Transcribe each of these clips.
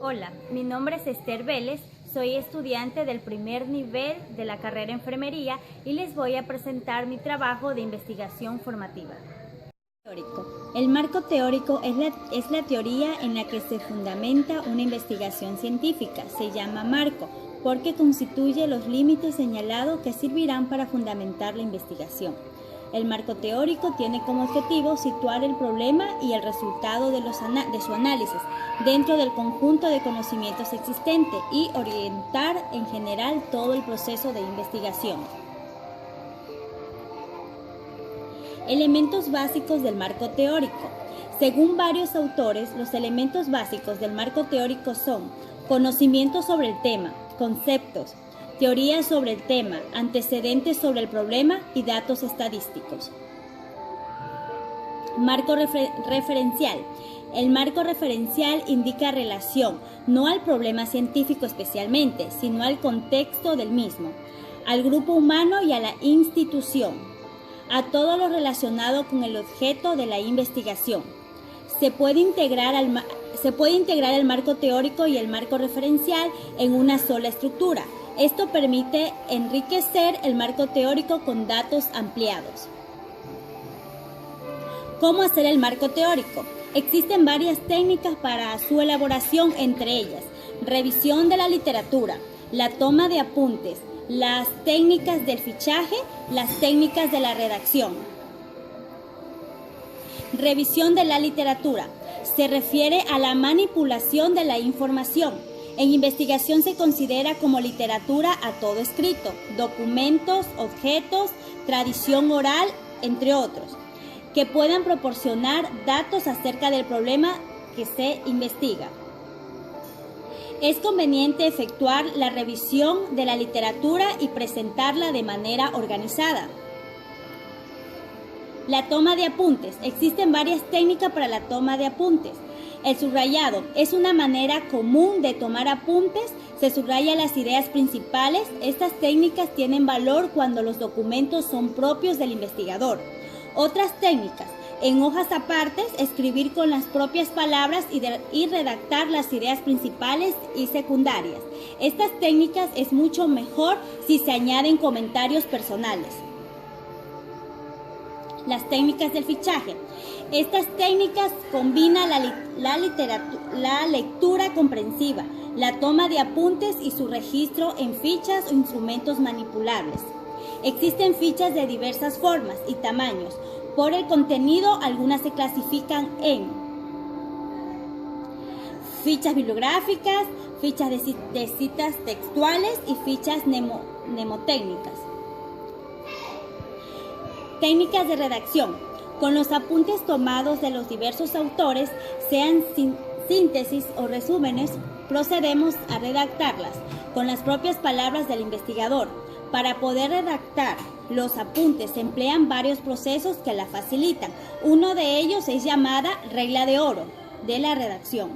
Hola, mi nombre es Esther Vélez, soy estudiante del primer nivel de la carrera Enfermería y les voy a presentar mi trabajo de investigación formativa. El marco teórico es la teoría en la que se fundamenta una investigación científica. Se llama marco porque constituye los límites señalados que servirán para fundamentar la investigación. El marco teórico tiene como objetivo situar el problema y el resultado de su análisis dentro del conjunto de conocimientos existentes y orientar en general todo el proceso de investigación. Elementos básicos del marco teórico. Según varios autores, los elementos básicos del marco teórico son conocimientos sobre el tema, conceptos, teorías sobre el tema, antecedentes sobre el problema y datos estadísticos. Marco referencial. El marco referencial indica relación, no al problema científico especialmente, sino al contexto del mismo, al grupo humano y a la institución, a todo lo relacionado con el objeto de la investigación. Se puede integrar el marco teórico y el marco referencial en una sola estructura. Esto permite enriquecer el marco teórico con datos ampliados. ¿Cómo hacer el marco teórico? Existen varias técnicas para su elaboración, entre ellas, revisión de la literatura, la toma de apuntes, las técnicas del fichaje, las técnicas de la redacción. Revisión de la literatura. Se refiere a la manipulación de la información. En investigación se considera como literatura a todo escrito, documentos, objetos, tradición oral, entre otros, que puedan proporcionar datos acerca del problema que se investiga. Es conveniente efectuar la revisión de la literatura y presentarla de manera organizada. La toma de apuntes. Existen varias técnicas para la toma de apuntes. El subrayado es una manera común de tomar apuntes. Se subraya las ideas principales. Estas técnicas tienen valor cuando los documentos son propios del investigador. Otras técnicas: en hojas apartes, escribir con las propias palabras y redactar las ideas principales y secundarias. Estas técnicas es mucho mejor si se añaden comentarios personales. Las técnicas del fichaje. Estas técnicas combinan la lectura comprensiva, la toma de apuntes y su registro en fichas o instrumentos manipulables. Existen fichas de diversas formas y tamaños. Por el contenido, algunas se clasifican en fichas bibliográficas, fichas de citas textuales y fichas mnemotécnicas. Técnicas de redacción. Con los apuntes tomados de los diversos autores, sean síntesis o resúmenes, procedemos a redactarlas con las propias palabras del investigador. Para poder redactar los apuntes se emplean varios procesos que la facilitan. Uno de ellos es llamada regla de oro de la redacción.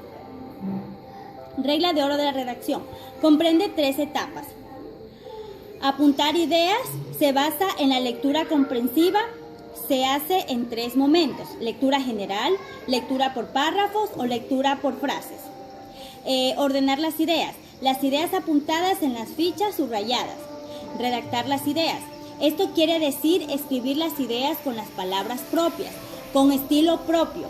Regla de oro de la redacción. Comprende 3 etapas. Apuntar ideas se basa en la lectura comprensiva. Se hace en 3 momentos: lectura general, lectura por párrafos o lectura por frases. Ordenar las ideas apuntadas en las fichas subrayadas. Redactar las ideas. Esto quiere decir escribir las ideas con las palabras propias, con estilo propio,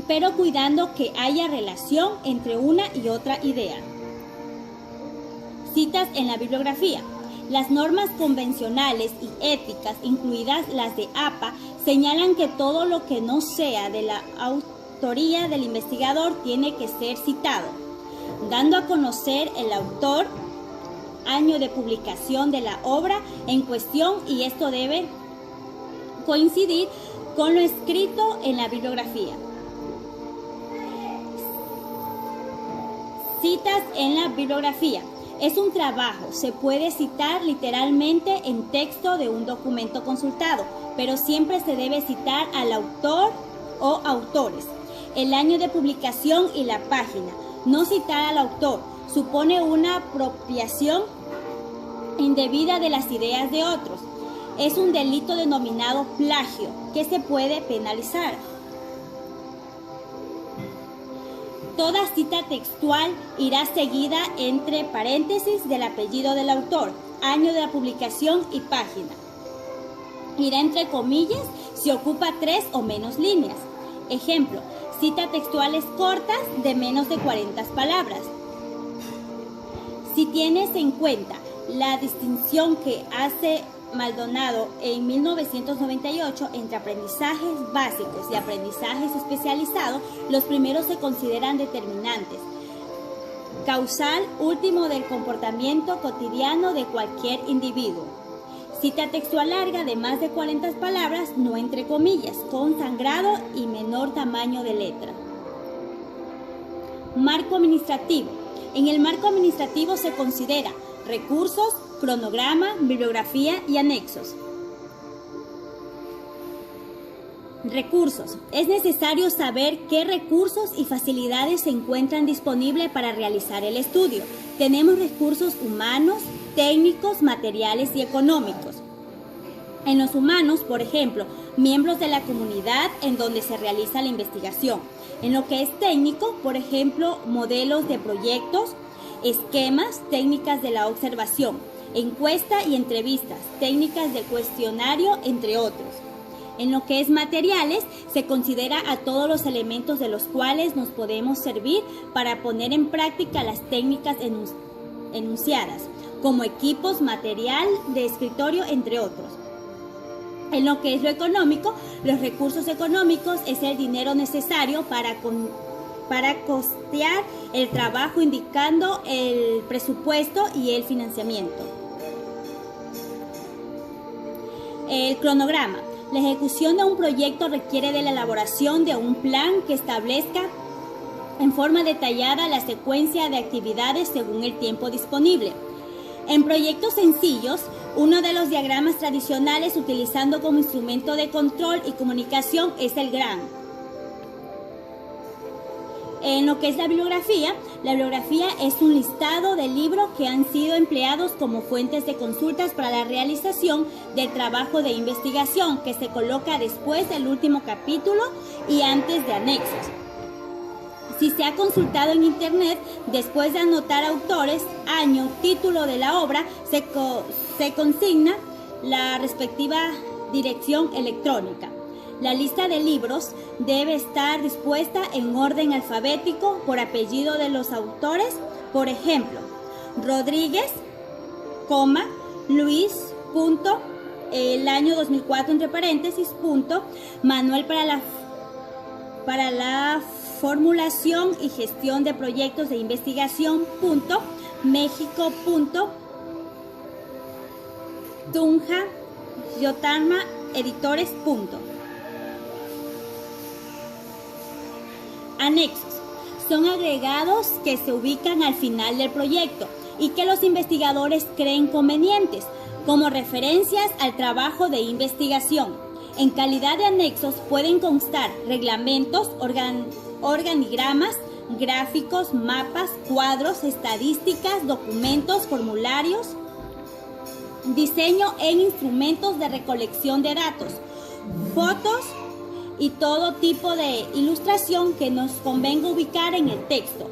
pero cuidando que haya relación entre una y otra idea. Citas en la bibliografía. Las normas convencionales y éticas, incluidas las de APA, señalan que todo lo que no sea de la autoría del investigador tiene que ser citado, dando a conocer el autor, año de publicación de la obra en cuestión, y esto debe coincidir con lo escrito en la bibliografía. Citas en la bibliografía. Es un trabajo, se puede citar literalmente en texto de un documento consultado, pero siempre se debe citar al autor o autores, el año de publicación y la página. No citar al autor supone una apropiación indebida de las ideas de otros. Es un delito denominado plagio que se puede penalizar. Toda cita textual irá seguida entre paréntesis del apellido del autor, año de la publicación y página. Irá entre comillas si ocupa 3 o menos líneas. Ejemplo, cita textuales cortas de menos de 40 palabras. Si tienes en cuenta la distinción que hace Maldonado en 1998 entre aprendizajes básicos y aprendizajes especializados, los primeros se consideran determinantes, causal último del comportamiento cotidiano de cualquier individuo. Cita textual larga de más de 40 palabras, no entre comillas, con sangrado y menor tamaño de letra. Marco administrativo. En el marco administrativo se considera recursos, cronograma, bibliografía y anexos. Recursos. Es necesario saber qué recursos y facilidades se encuentran disponibles para realizar el estudio. Tenemos recursos humanos, técnicos, materiales y económicos. En los humanos, por ejemplo, miembros de la comunidad en donde se realiza la investigación. En lo que es técnico, por ejemplo, modelos de proyectos, esquemas, técnicas de la observación, encuesta y entrevistas, técnicas de cuestionario, entre otros. En lo que es materiales, se considera a todos los elementos de los cuales nos podemos servir para poner en práctica las técnicas enunciadas, como equipos, material de escritorio, entre otros. En lo que es lo económico, los recursos económicos es el dinero necesario para costear el trabajo, indicando el presupuesto y el financiamiento. El cronograma. La ejecución de un proyecto requiere de la elaboración de un plan que establezca en forma detallada la secuencia de actividades según el tiempo disponible. En proyectos sencillos, uno de los diagramas tradicionales utilizando como instrumento de control y comunicación es el GRAM. En lo que es la bibliografía es un listado de libros que han sido empleados como fuentes de consultas para la realización del trabajo de investigación que se coloca después del último capítulo y antes de anexos. Si se ha consultado en Internet, después de anotar autores, año, título de la obra, se consigna la respectiva dirección electrónica. La lista de libros debe estar dispuesta en orden alfabético por apellido de los autores. Por ejemplo, Rodríguez, Luis, el año 2004 entre paréntesis, Manuel para la formulación y gestión de proyectos de investigación, México, Tunja, Yotarma, editores, Anexos. Son agregados que se ubican al final del proyecto y que los investigadores creen convenientes como referencias al trabajo de investigación. En calidad de anexos pueden constar reglamentos, organigramas, gráficos, mapas, cuadros, estadísticas, documentos, formularios, diseño en instrumentos de recolección de datos, fotos y todo tipo de ilustración que nos convenga ubicar en el texto.